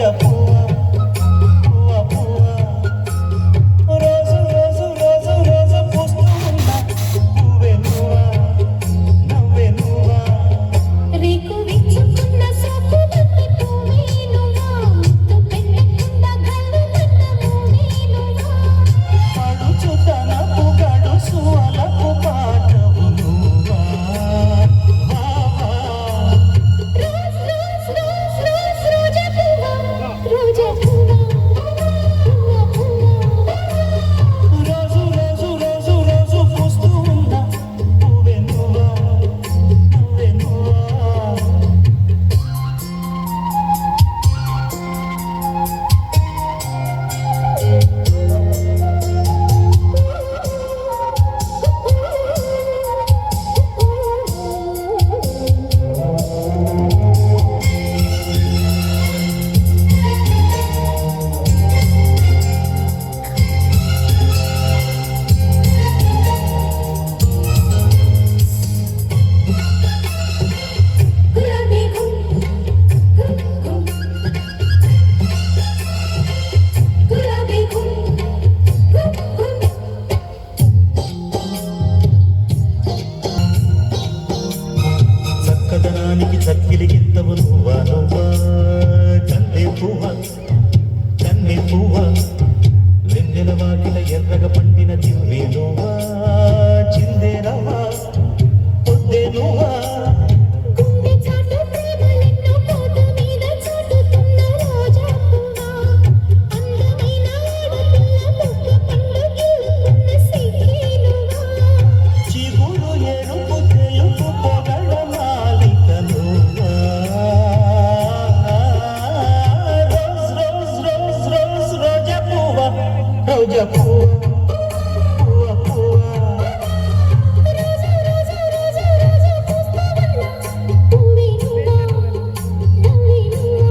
రోజా పువ్వా పువ్వా పువ్వా రోజు రోజు రోజు రోజు పూస్తూ ఉన్నా పువ్వే నువ్వా నవ్వే నువ్వా రేకు విచ్చుకున్న సోకు బంతి పువ్వే నువ్వా ముద్దు పెట్టకుండా గల్లు కన్న పువ్వే నువ్వా పడుచుతనపు గడుసువలకు పాటవు నువ్వా వా వా రోజ్ రోజ్ రోజ్ రోజ్ రోజా పువ్వా పువ్వా పువ్వా రోజు రోజు రోజు రోజు పూస్తూ ఉన్నా పువ్వే నువ్వా నవ్వే నువ్వా గులాబీ గుమ్ గుమ్ గులాబీ గుమ్ గుమ్ చక్కదనానికి చక్కిలిగిత్తవు నువ్వా నువ్వా కన్నె పువ్వా కన్నె పువ్వా వెన్నెల వాకిల ఎర్రగ పండిన దివ్వే నువ్వా చిందే నవ్వా పొద్దే నువ్వా గుండె చాటు ప్రేమలెన్నో కోట మీద చాటుతున్న రోజా పువ్వా అందమైన ఆడపిల్ల బుగ్గ పండు గిల్లుకున్న సిగ్గే నువ్వా చిగురు ఎరుపు తెలుపు పొగల మాలిక నువ్వా రోజ్ రోజ్ రోజ్ రోజ్ రోజా పువ్వా రోజా పువ్వా పువ్వా పువ్వా రోజా రోజా రోజా రోజా పూస్తావన్నా పువ్వే నువ్వా నవ్వే నువ్వా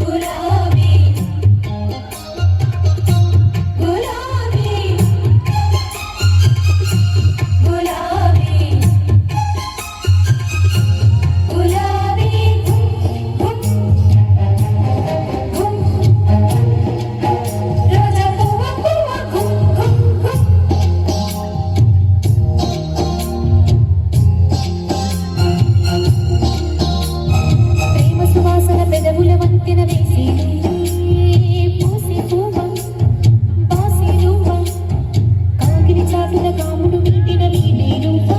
గులాబీ గులాబీ గులాబీ గులాబీ గుమ్ గుమ్ రోజా పువ్వా పువ్వా గుమ్ గుమ్ గుమ్ ప్రేమ సువాసన పెదవుల వంతెన వేసి పూసి పువ్వా బాసి నువ్వా కాగిరి చాటున కాముడు మీటిన వీడే నువ్వా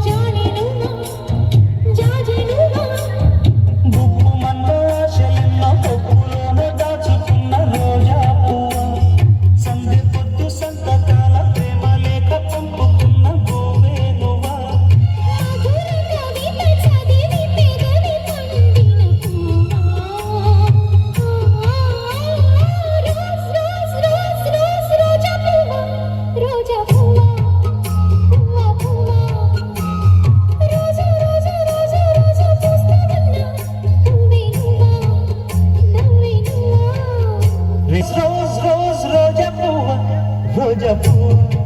జాని నువ్వా జాజి నువ్వా గుప్పు మన్న ఆశలెన్నో కొప్పులోన దాచుకున్న రోజా పువ్వా సందె పొద్దు సంతకాల ప్రేమ లేఖ పంపుతున్న గోవే నువ్వా మధుర కవిత చదివి పెదవి పండిన పువ్వా రోజ్ రోజ్ రోజ్ రోజ్ రోజా పువ్వా పువ్వా పువ్వా రోజా రోజా రోజా రోజా పూస్తావన్నా పువ్వే నువ్వా నవ్వే నువ్వా రోజ్ రోజ్ రోజ్ రోజా పువ్వా రోజా పువ్వా